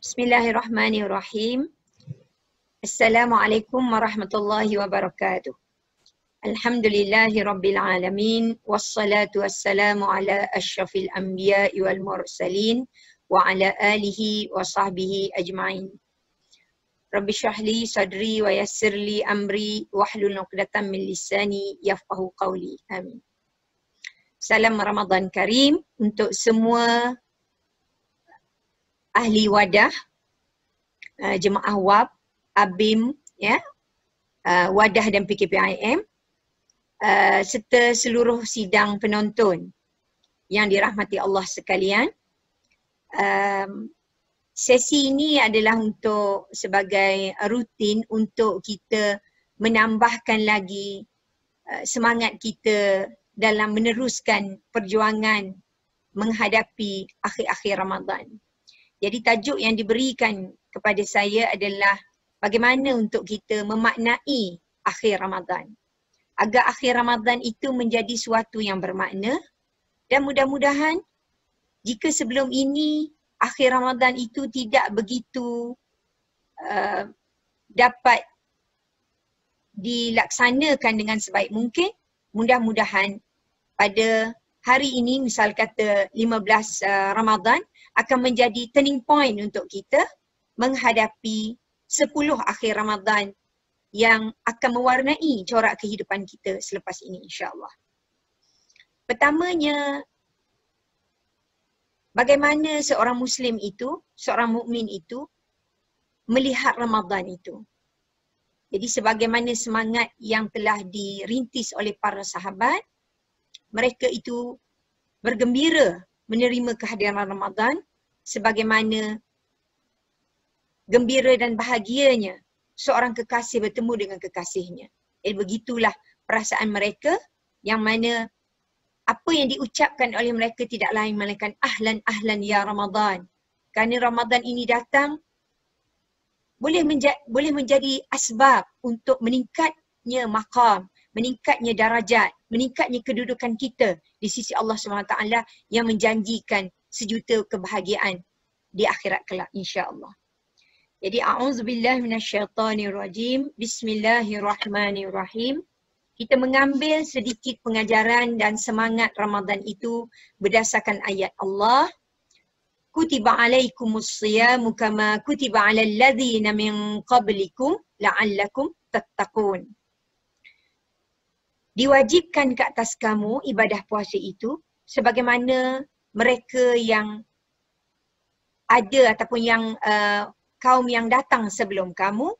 Bismillahirrahmanirrahim. Assalamualaikum warahmatullahi wabarakatuh. Alhamdulillahi rabbil alamin. Wassalatu wassalamu ala asyrafil anbiya'i wal mursalin. Wa ala alihi wa sahbihi ajma'in. Rabbi syrahli sadri wa yassirli amri. Wahlul uqdatan min lisani yafqahu qawli. Amin. Salam Ramadan Karim untuk semua ahli wadah, jemaah WAB, ABIM, ya, wadah dan PKPIM, serta seluruh sidang penonton yang dirahmati Allah sekalian. Sesi ini adalah untuk sebagai rutin untuk kita menambahkan lagi semangat kita dalam meneruskan perjuangan menghadapi akhir-akhir Ramadan. Jadi tajuk yang diberikan kepada saya adalah bagaimana untuk kita memaknai akhir Ramadan. Agar akhir Ramadan itu menjadi suatu yang bermakna, dan mudah-mudahan jika sebelum ini akhir Ramadan itu tidak begitu dapat dilaksanakan dengan sebaik mungkin, mudah-mudahan pada hari ini, misal kata 15 Ramadan, akan menjadi turning point untuk kita menghadapi 10 akhir Ramadan yang akan mewarnai corak kehidupan kita selepas ini, insya-Allah. Pertamanya, bagaimana seorang Muslim itu, seorang mukmin itu melihat Ramadan itu. Jadi sebagaimana semangat yang telah dirintis oleh para sahabat, mereka itu bergembira menerima kehadiran Ramadan sebagaimana gembira dan bahagianya seorang kekasih bertemu dengan kekasihnya. Begitulah perasaan mereka, yang mana apa yang diucapkan oleh mereka tidak lain melainkan ahlan ahlan ya Ramadan. Kerana Ramadan ini datang boleh menjadi asbab untuk meningkatnya maqam, meningkatnya darajat, meningkatnya kedudukan kita di sisi Allah SWT yang menjanjikan sejuta kebahagiaan di akhirat kelak, insya-Allah. Jadi a'udzubillahi minasyaitonirrajim. Bismillahirrahmanirrahim. Kita mengambil sedikit pengajaran dan semangat Ramadan itu berdasarkan ayat Allah. Kutiba alaikumus siyamu kama kutiba alal ladzina min qablikum la'allakum tattaqun. Diwajibkan ke atas kamu ibadah puasa itu sebagaimana mereka yang ada ataupun yang kaum yang datang sebelum kamu,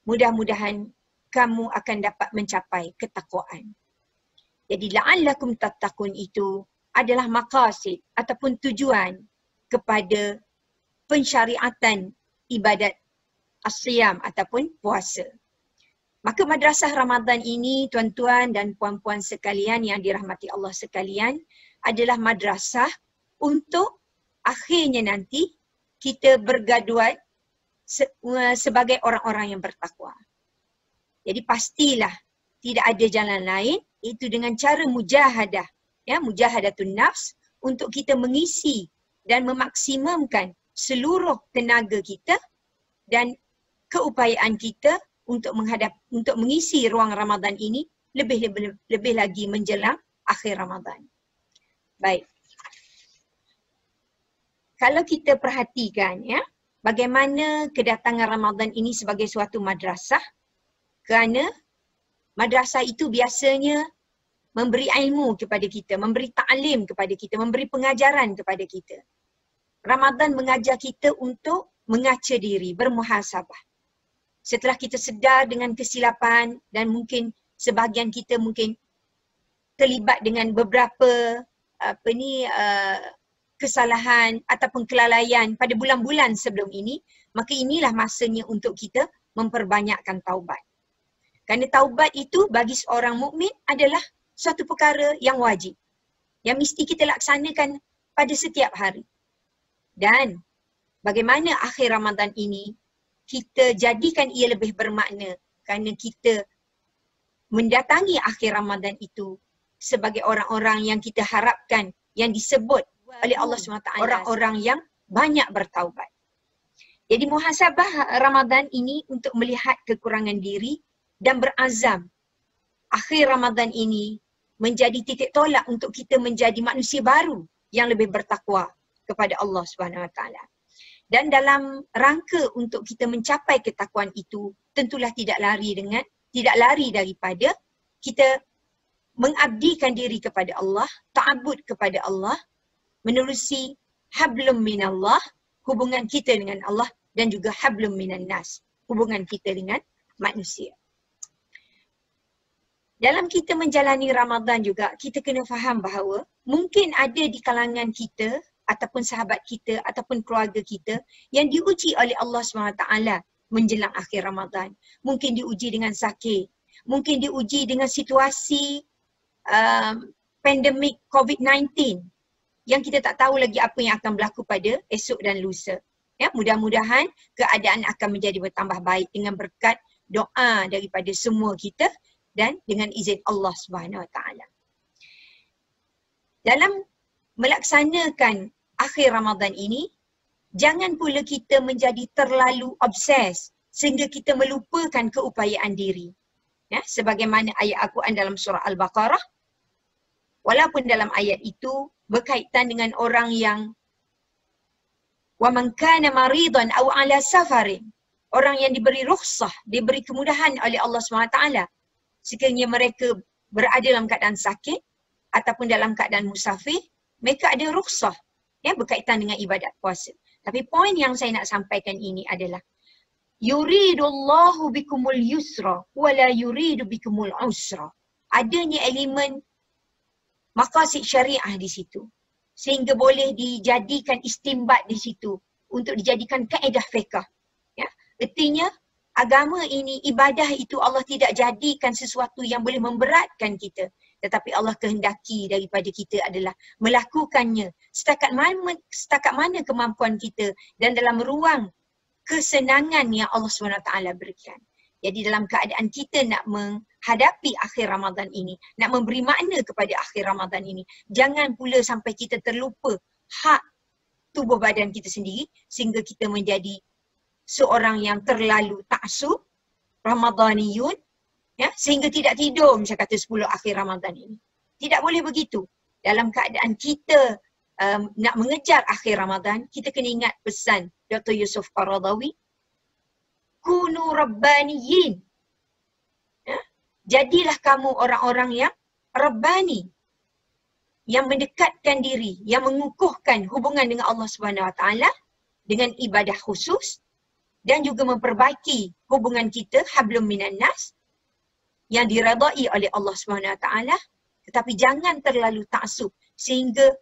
mudah-mudahan kamu akan dapat mencapai ketakwaan. Jadi la'allakum tattaqun itu adalah maqasid ataupun tujuan kepada pensyariatan ibadat as-siyam ataupun puasa. Maka madrasah Ramadan ini, tuan-tuan dan puan-puan sekalian yang dirahmati Allah sekalian, adalah madrasah untuk akhirnya nanti kita bergaduat sebagai orang-orang yang bertakwa. Jadi pastilah tidak ada jalan lain, itu dengan cara mujahadah, ya, mujahadatun nafs, untuk kita mengisi dan memaksimumkan seluruh tenaga kita dan keupayaan kita untuk mengisi ruang Ramadan ini lebih lagi menjelang akhir Ramadan. Baik. Kalau kita perhatikan, ya, bagaimana kedatangan Ramadan ini sebagai suatu madrasah, kerana madrasah itu biasanya memberi ilmu kepada kita, memberi ta'lim kepada kita, memberi pengajaran kepada kita. Ramadan mengajar kita untuk mengaca diri, bermuhasabah. Setelah kita sedar dengan kesilapan dan mungkin sebahagian kita mungkin terlibat dengan beberapa kesalahan ataupun kelalaian pada bulan-bulan sebelum ini, maka inilah masanya untuk kita memperbanyakkan taubat. Kerana taubat itu bagi seorang mukmin adalah suatu perkara yang wajib, yang mesti kita laksanakan pada setiap hari. Dan bagaimana akhir Ramadan ini kita jadikan ia lebih bermakna, kerana kita mendatangi akhir Ramadan itu sebagai orang-orang yang kita harapkan, yang disebut oleh Allah SWT, orang-orang yang banyak bertaubat. Jadi muhasabah Ramadan ini untuk melihat kekurangan diri dan berazam akhir Ramadan ini menjadi titik tolak untuk kita menjadi manusia baru yang lebih bertakwa kepada Allah Subhanahu Wa Taala. Dan dalam rangka untuk kita mencapai ketakwaan itu, tentulah tidak lari daripada kita mengabdikan diri kepada Allah, ta'abbud kepada Allah, menerusi hablum minallah, hubungan kita dengan Allah, dan juga hablum minan nas, hubungan kita dengan manusia. Dalam kita menjalani Ramadan juga, kita kena faham bahawa mungkin ada di kalangan kita ataupun sahabat kita ataupun keluarga kita yang diuji oleh Allah SWT menjelang akhir Ramadan. Mungkin diuji dengan sakit, mungkin diuji dengan situasi pandemik COVID-19 yang kita tak tahu lagi apa yang akan berlaku pada esok dan lusa. Ya, mudah-mudahan keadaan akan menjadi bertambah baik dengan berkat doa daripada semua kita dan dengan izin Allah Subhanahu Wa Taala. Dalam melaksanakan akhir Ramadan ini, jangan pula kita menjadi terlalu obses sehingga kita melupakan keupayaan diri. Ya, sebagaimana ayat Al-Quran dalam surah Al-Baqarah, walaupun dalam ayat itu berkaitan dengan orang yang وَمَنْ كَانَ مَرِيضًا أَوْ عَلَى سَفَرٍ, orang yang diberi rukhsah, diberi kemudahan oleh Allah SWT, sekiranya mereka berada dalam keadaan sakit ataupun dalam keadaan musafir, mereka ada rukhsah ya, berkaitan dengan ibadat puasa. Tapi poin yang saya nak sampaikan ini adalah yuridullahu bikumul yusra wala yuridu bikumul usra. Adanya elemen maqasid syariah di situ, sehingga boleh dijadikan istimbat di situ untuk dijadikan kaedah fiqh. Ya, artinya agama ini, ibadah itu Allah tidak jadikan sesuatu yang boleh memberatkan kita, tetapi Allah kehendaki daripada kita adalah melakukannya setakat mana kemampuan kita dan dalam ruang kesenangan yang Allah SWT berikan. Jadi dalam keadaan kita nak menghadapi akhir Ramadan ini, nak memberi makna kepada akhir Ramadan ini, jangan pula sampai kita terlupa hak tubuh badan kita sendiri sehingga kita menjadi seorang yang terlalu ta'assub, Ramadaniyun, ya, sehingga tidak tidur macam kata 10 akhir Ramadan ini. Tidak boleh begitu. Dalam keadaan kita nak mengejar akhir Ramadan, kita kena ingat pesan Dr. Yusuf Qaradawi, kunu rabbaniyin. Ya? Jadilah kamu orang-orang yang rabbani, yang mendekatkan diri, yang mengukuhkan hubungan dengan Allah SWT dengan ibadah khusus dan juga memperbaiki hubungan kita hablum minan nas yang diredai oleh Allah SWT, tetapi jangan terlalu ta'assub sehingga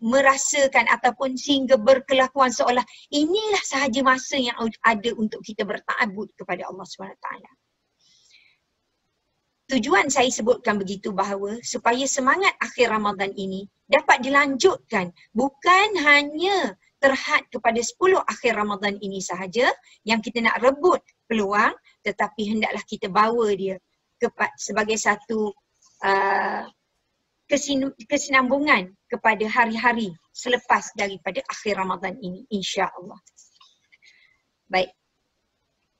merasakan ataupun sehingga berkelakuan seolah inilah sahaja masa yang ada untuk kita berta'abbud kepada Allah SWT. Tujuan saya sebutkan begitu bahawa supaya semangat akhir Ramadan ini dapat dilanjutkan, bukan hanya terhad kepada 10 akhir Ramadan ini sahaja yang kita nak rebut peluang, tetapi hendaklah kita bawa dia sebagai satu kesinambungan kepada hari-hari selepas daripada akhir Ramadan ini, insya-Allah. Baik.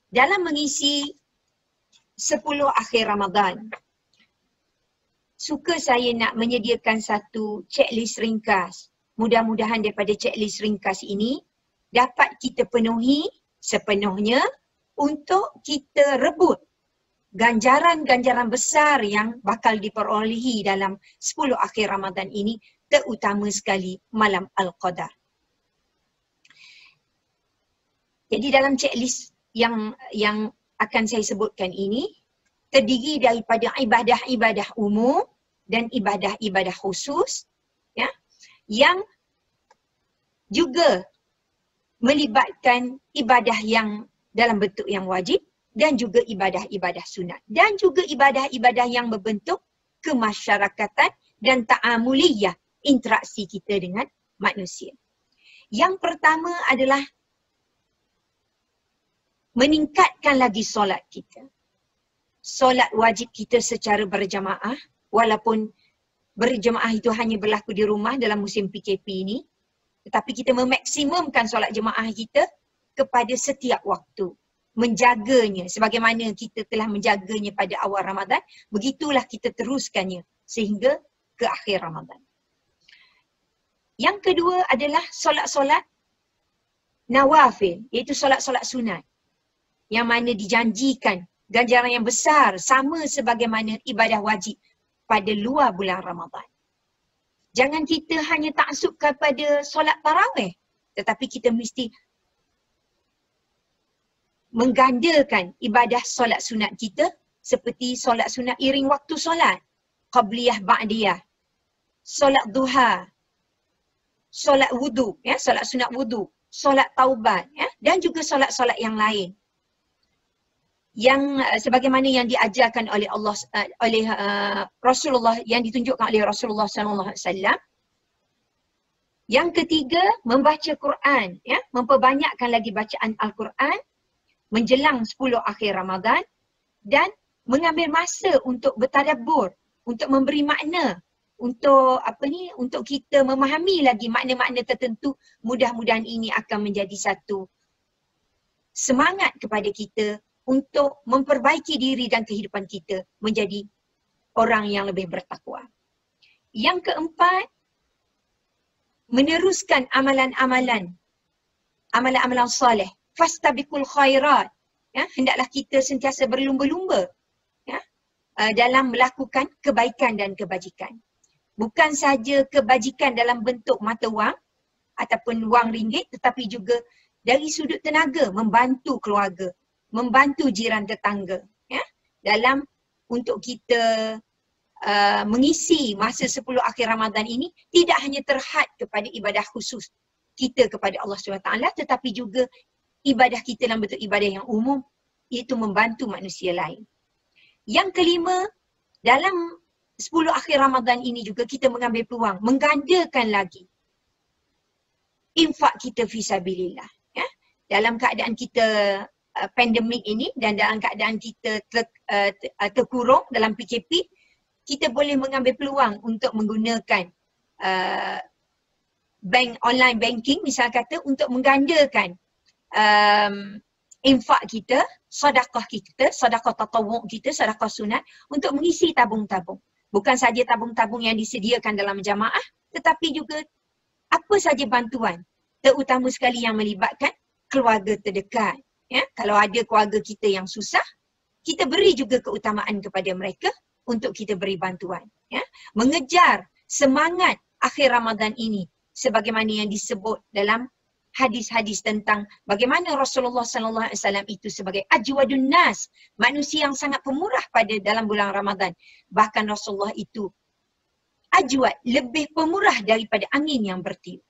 Dalam mengisi 10 akhir Ramadan, suka saya nak menyediakan satu checklist ringkas. Mudah-mudahan daripada checklist ringkas ini dapat kita penuhi sepenuhnya untuk kita rebut ganjaran-ganjaran besar yang bakal diperolehi dalam 10 akhir Ramadan ini, terutama sekali malam Al-Qadar. Jadi dalam checklist yang akan saya sebutkan ini terdiri daripada ibadah-ibadah umum dan ibadah-ibadah khusus, ya, yang juga melibatkan ibadah yang dalam bentuk yang wajib dan juga ibadah-ibadah sunat dan juga ibadah-ibadah yang berbentuk kemasyarakatan dan ta'amuliyah, interaksi kita dengan manusia. Yang pertama adalah meningkatkan lagi solat kita. Solat wajib kita secara berjamaah, walaupun berjamaah itu hanya berlaku di rumah dalam musim PKP ini, tetapi kita memaksimumkan solat jemaah kita kepada setiap waktu. Menjaganya sebagaimana kita telah menjaganya pada awal Ramadan, begitulah kita teruskannya sehingga ke akhir Ramadan. Yang kedua adalah solat-solat nawafil, iaitu solat-solat sunat yang mana dijanjikan ganjaran yang besar sama sebagaimana ibadah wajib pada luar bulan Ramadan. Jangan kita hanya taksub kepada solat tarawih, tetapi kita mesti menggandakan ibadah solat sunat kita seperti solat sunat iring waktu solat, qabliyah ba'diyah, solat duha, solat wudu, ya, solat sunat wudu, solat taubat, ya, dan juga solat-solat yang lain. Yang sebagaimana yang diajarkan oleh Allah, Rasulullah, yang ditunjukkan oleh Rasulullah SAW. Yang ketiga, membaca Quran, ya, memperbanyakkan lagi bacaan Al-Quran menjelang 10 akhir Ramadan dan mengambil masa untuk bertadabbur, untuk memberi makna, untuk untuk kita memahami lagi makna-makna tertentu. Mudah-mudahan ini akan menjadi satu semangat kepada kita untuk memperbaiki diri dan kehidupan kita menjadi orang yang lebih bertakwa. Yang keempat, meneruskan amalan-amalan soleh. Fastabiqul khairat. Ya, hendaklah kita sentiasa berlumba-lumba, ya, dalam melakukan kebaikan dan kebajikan. Bukan saja kebajikan dalam bentuk mata wang ataupun wang ringgit, tetapi juga dari sudut tenaga, membantu keluarga, membantu jiran tetangga, ya, dalam untuk kita mengisi masa 10 akhir Ramadan ini tidak hanya terhad kepada ibadah khusus kita kepada Allah SWT, tetapi juga ibadah kita dalam bentuk ibadah yang umum, iaitu membantu manusia lain. Yang kelima, dalam 10 akhir Ramadan ini juga kita mengambil peluang, menggandakan lagi infak kita fisabilillah. Ya? Dalam keadaan kita pandemik ini dan dalam keadaan kita terkurung dalam PKP, kita boleh mengambil peluang untuk menggunakan online banking misal kata untuk menggandakan infak kita, sedekah kita, sedekah tatawwu' kita, sedekah sunat untuk mengisi tabung-tabung. Bukan saja tabung-tabung yang disediakan dalam jamaah, tetapi juga apa saja bantuan, terutama sekali yang melibatkan keluarga terdekat. Ya, kalau ada keluarga kita yang susah, kita beri juga keutamaan kepada mereka untuk kita beri bantuan. Ya. Mengejar semangat akhir Ramadan ini sebagaimana yang disebut dalam hadis-hadis tentang bagaimana Rasulullah SAW itu sebagai ajwadun nas, manusia yang sangat pemurah pada dalam bulan Ramadan. Bahkan Rasulullah itu ajwad, lebih pemurah daripada angin yang bertiup.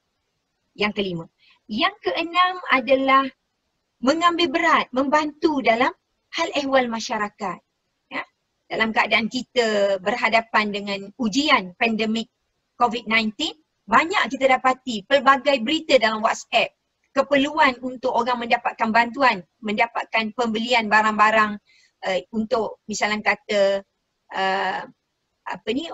Yang kelima. Yang keenam adalah mengambil berat, membantu dalam hal ehwal masyarakat. Ya? Dalam keadaan kita berhadapan dengan ujian pandemik COVID-19, banyak kita dapati pelbagai berita dalam WhatsApp, keperluan untuk orang mendapatkan bantuan, mendapatkan pembelian barang-barang untuk misalnya kata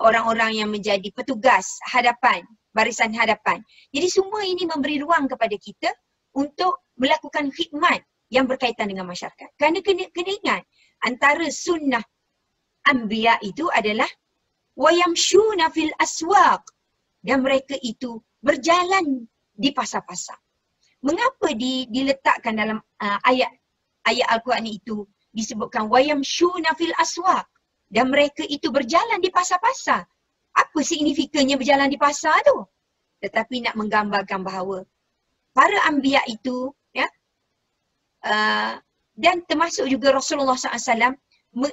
orang-orang yang menjadi petugas hadapan, barisan hadapan. Jadi semua ini memberi ruang kepada kita untuk melakukan khidmat yang berkaitan dengan masyarakat. Kerana kena ingat, antara sunnah anbiya itu adalah wayamshuna fil aswaq, dan mereka itu berjalan di pasar-pasar. Mengapa diletakkan dalam ayat Al-Quran itu disebutkan wayamshuna fil aswaq, dan mereka itu berjalan di pasar-pasar? Apa signifikannya berjalan di pasar tu? Tetapi nak menggambarkan bahawa para anbiya itu, ya, dan termasuk juga Rasulullah SAW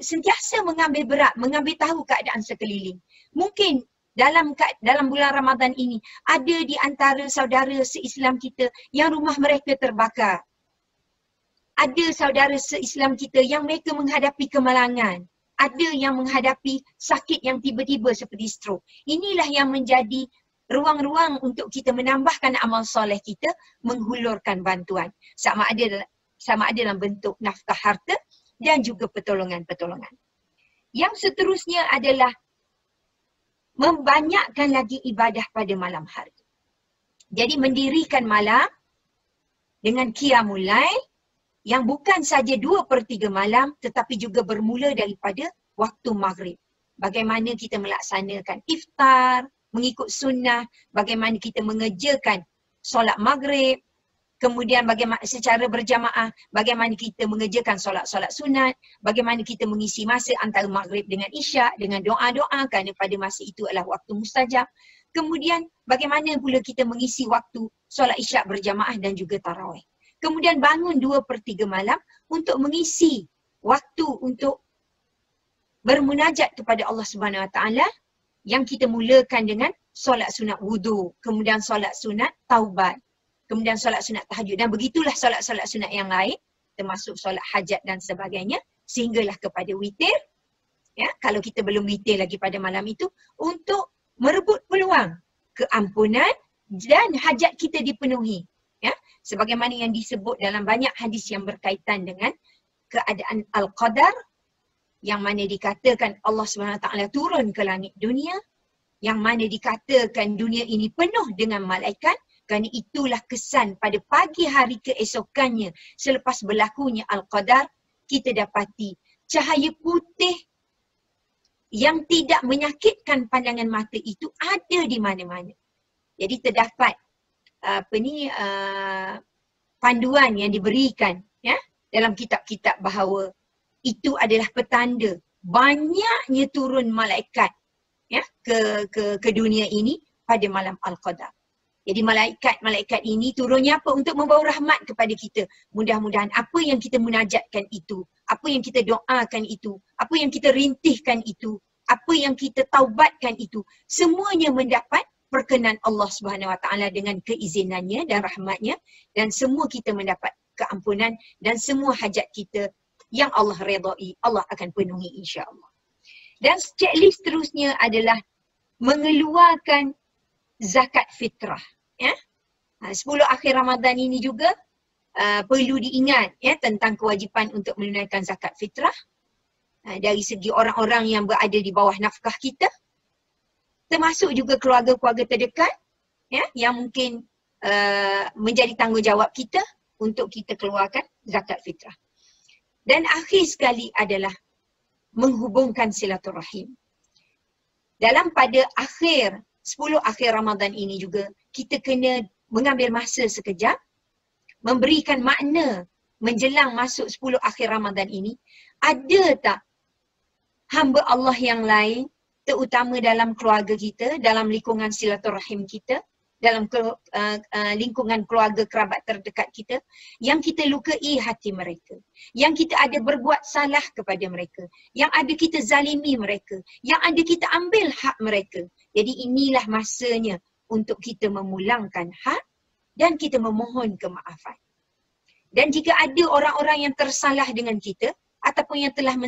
sentiasa mengambil berat, mengambil tahu keadaan sekeliling. Mungkin dalam bulan Ramadan ini ada di antara saudara se-Islam kita yang rumah mereka terbakar. Ada saudara se-Islam kita yang mereka menghadapi kemalangan. Ada yang menghadapi sakit yang tiba-tiba seperti stroke. Inilah yang menjadi ruang-ruang untuk kita menambahkan amal soleh kita, menghulurkan bantuan. Sama ada dalam bentuk nafkah harta dan juga pertolongan-pertolongan. Yang seterusnya adalah membanyakkan lagi ibadah pada malam hari. Jadi mendirikan malam dengan qiyamul lail yang bukan saja 2/3 malam tetapi juga bermula daripada waktu maghrib. Bagaimana kita melaksanakan iftar, mengikut sunnah, bagaimana kita mengerjakan solat maghrib, kemudian bagaimana secara berjamaah, bagaimana kita mengerjakan solat-solat sunat, bagaimana kita mengisi masa antara maghrib dengan isyak dengan doa-doa kerana pada masa itu adalah waktu mustajab. Kemudian bagaimana pula kita mengisi waktu solat isyak berjamaah dan juga tarawih. Kemudian bangun 2/3 malam untuk mengisi waktu untuk bermunajat kepada Allah Subhanahu Wa Taala yang kita mulakan dengan solat sunat wudu, kemudian solat sunat taubat, kemudian solat sunat tahajud, dan begitulah solat-solat sunat yang lain termasuk solat hajat dan sebagainya sehinggalah kepada witir. Ya, kalau kita belum witir lagi pada malam itu untuk merebut peluang keampunan dan hajat kita dipenuhi. Ya, sebagaimana yang disebut dalam banyak hadis yang berkaitan dengan keadaan al-qadar, yang mana dikatakan Allah SWT turun ke langit dunia, yang mana dikatakan dunia ini penuh dengan malaikat, kerana itulah kesan pada pagi hari keesokannya selepas berlakunya al-qadar, kita dapati cahaya putih yang tidak menyakitkan pandangan mata itu ada di mana-mana. Jadi terdapat panduan yang diberikan ya dalam kitab-kitab bahawa itu adalah petanda banyaknya turun malaikat ya ke dunia ini pada malam al-qadar. Jadi malaikat ini turunnya apa? Untuk membawa rahmat kepada kita. Mudah-mudahan apa yang kita munajatkan itu, apa yang kita doakan itu, apa yang kita rintihkan itu, apa yang kita taubatkan itu, semuanya mendapat perkenan Allah Subhanahu Wa Taala dengan keizinannya dan rahmatnya, dan semua kita mendapat keampunan dan semua hajat kita yang Allah redai, Allah akan penuhi insya-Allah. Dan checklist seterusnya adalah mengeluarkan zakat fitrah. Ya? 10 akhir Ramadan ini juga perlu diingat ya tentang kewajipan untuk menunaikan zakat fitrah dari segi orang-orang yang berada di bawah nafkah kita, termasuk juga keluarga-keluarga terdekat ya yang mungkin menjadi tanggungjawab kita untuk kita keluarkan zakat fitrah. Dan akhir sekali adalah menghubungkan silaturahim. Dalam pada 10 akhir Ramadan ini juga kita kena mengambil masa sekejap, memberikan makna menjelang masuk 10 akhir Ramadan ini. Ada tak hamba Allah yang lain, terutama dalam keluarga kita, dalam lingkungan silaturahim kita, dalam lingkungan keluarga kerabat terdekat kita, yang kita lukai hati mereka, yang kita ada berbuat salah kepada mereka, yang ada kita zalimi mereka, yang ada kita ambil hak mereka. Jadi inilah masanya untuk kita memulangkan hak dan kita memohon kemaafan. Dan jika ada orang-orang yang tersalah dengan kita ataupun yang telah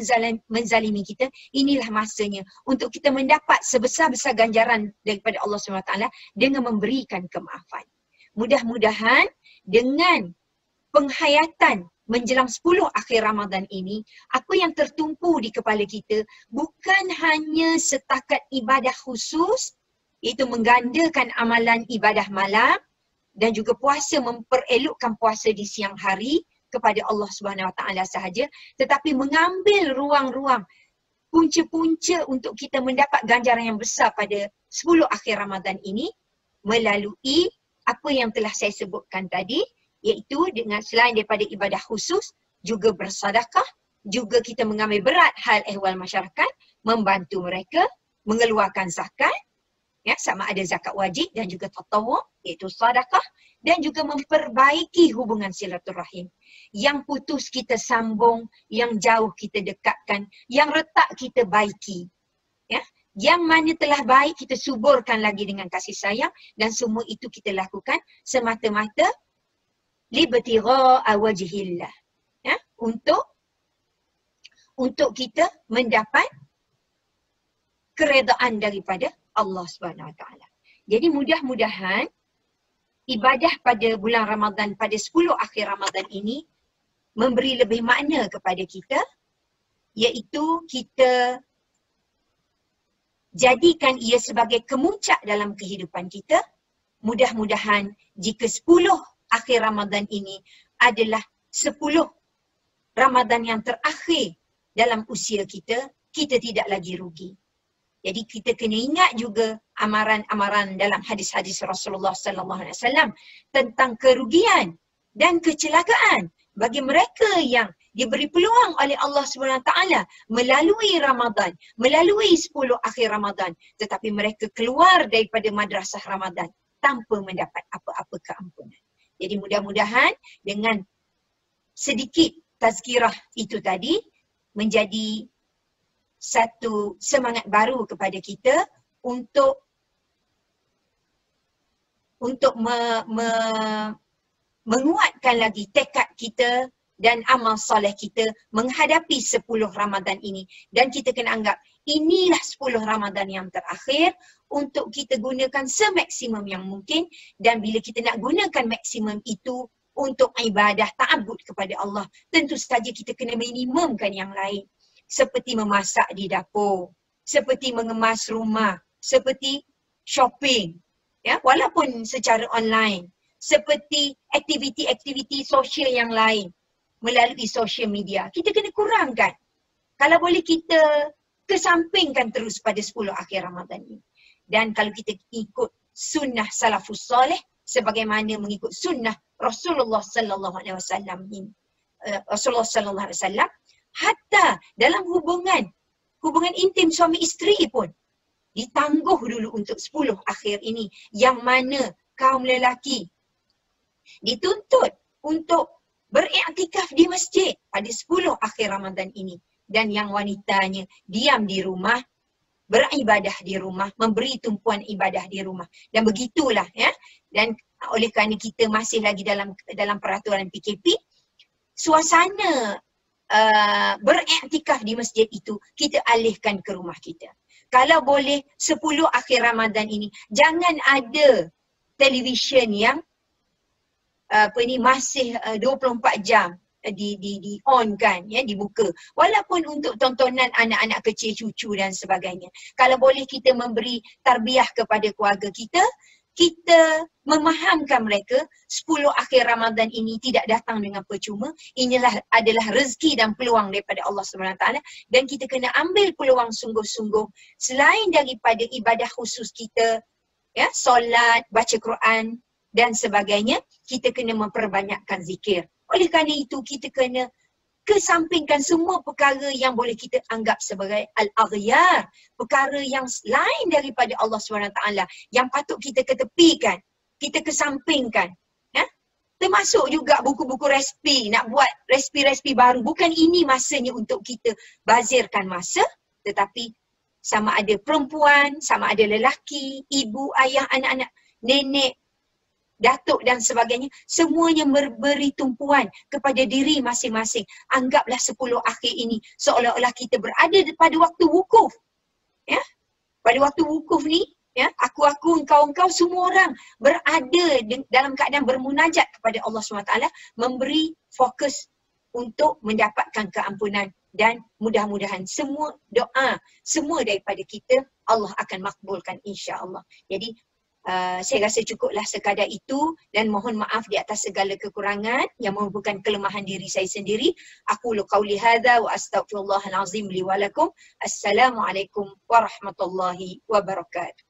menzalimi kita, inilah masanya untuk kita mendapat sebesar-besar ganjaran daripada Allah SWT dengan memberikan kemaafan. Mudah-mudahan dengan penghayatan menjelang 10 akhir Ramadan ini, apa yang tertumpu di kepala kita bukan hanya setakat ibadah khusus, iaitu menggandakan amalan ibadah malam dan juga puasa, memperelokkan puasa di siang hari kepada Allah Subhanahu Wa Taala sahaja, tetapi mengambil ruang-ruang punca-punca untuk kita mendapat ganjaran yang besar pada 10 akhir Ramadan ini melalui apa yang telah saya sebutkan tadi, iaitu dengan selain daripada ibadah khusus, juga bersedekah, juga kita mengambil berat hal ehwal masyarakat, membantu mereka mengeluarkan zakat, ya, sama ada zakat wajib dan juga tatawwu', iaitu sedekah, dan juga memperbaiki hubungan silaturahim. Yang putus kita sambung, yang jauh kita dekatkan, yang retak kita baiki. Ya, yang mana telah baik kita suburkan lagi dengan kasih sayang, dan semua itu kita lakukan semata-mata libtigha'a wajhillah. Ya, untuk kita mendapat keredaan daripada Allah Subhanahu Wa Taala. Jadi mudah-mudahan ibadah pada bulan Ramadan, pada 10 akhir Ramadan ini memberi lebih makna kepada kita, iaitu kita jadikan ia sebagai kemuncak dalam kehidupan kita. Mudah-mudahan jika 10 akhir Ramadan ini adalah 10 Ramadan yang terakhir dalam usia kita, kita tidak lagi rugi. Jadi kita kena ingat juga amaran-amaran dalam hadis-hadis Rasulullah sallallahu alaihi wasallam tentang kerugian dan kecelakaan bagi mereka yang diberi peluang oleh Allah Subhanahu taala melalui Ramadan, melalui 10 akhir Ramadan, tetapi mereka keluar daripada madrasah Ramadan tanpa mendapat apa-apa keampunan. Jadi mudah-mudahan dengan sedikit tazkirah itu tadi menjadi satu semangat baru kepada kita untuk menguatkan lagi tekad kita dan amal soleh kita menghadapi 10 Ramadan ini. Dan kita kena anggap inilah 10 Ramadan yang terakhir untuk kita gunakan semaksimum yang mungkin. Dan bila kita nak gunakan maksimum itu untuk ibadah ta'abbud kepada Allah, tentu saja kita kena minimumkan yang lain. Seperti memasak di dapur, seperti mengemas rumah, seperti shopping, ya, walaupun secara online, seperti aktiviti-aktiviti sosial yang lain melalui social media. Kita kena kurangkan. Kalau boleh kita kesampingkan terus pada 10 akhir Ramadan ini. Dan kalau kita ikut sunnah salafus soleh sebagaimana mengikut sunnah Rasulullah sallallahu alaihi wasallam ini. Rasulullah sallallahu alaihi wasallam hatta dalam hubungan intim suami isteri pun ditangguh dulu untuk 10 akhir ini, yang mana kaum lelaki dituntut untuk beriktikaf di masjid pada 10 akhir Ramadan ini, dan yang wanitanya diam di rumah, beribadah di rumah, memberi tumpuan ibadah di rumah. Dan begitulah, ya. Dan oleh kerana kita masih lagi dalam peraturan PKP, suasana beriktikaf di masjid itu kita alihkan ke rumah kita. Kalau boleh 10 akhir Ramadan ini jangan ada televisyen yang masih 24 jam di on kan, ya, dibuka. Walaupun untuk tontonan anak-anak kecil, cucu dan sebagainya. Kalau boleh kita memberi tarbiyah kepada keluarga kita, kita memahamkan mereka 10 akhir Ramadan ini tidak datang dengan percuma. Inilah adalah rezeki dan peluang daripada Allah SWT, dan kita kena ambil peluang sungguh-sungguh selain daripada ibadah khusus kita, ya, solat, baca Quran dan sebagainya, kita kena memperbanyakkan zikir. Oleh kerana itu kita kena kesampingkan semua perkara yang boleh kita anggap sebagai al-aghyar, perkara yang lain daripada Allah SWT yang patut kita ketepikan, kita kesampingkan, ya? Termasuk juga buku-buku resipi, nak buat resipi-resipi baru. Bukan ini masanya untuk kita bazirkan masa, tetapi sama ada perempuan, sama ada lelaki, ibu, ayah, anak-anak, nenek, datuk dan sebagainya, semuanya memberi tumpuan kepada diri masing-masing. Anggaplah 10 akhir ini seolah-olah kita berada pada waktu wukuf. Ya? Pada waktu wukuf ni, ya, aku, engkau, semua orang berada dalam keadaan bermunajat kepada Allah SWT, memberi fokus untuk mendapatkan keampunan, dan mudah-mudahan semua doa, semua daripada kita Allah akan makbulkan, insya-Allah. Jadi saya rasa cukuplah sekadar itu, dan mohon maaf di atas segala kekurangan yang merupakan kelemahan diri saya sendiri. Aku qauli hadza wa astaghfirullahal azim li wa lakum. Assalamualaikum warahmatullahi wabarakatuh.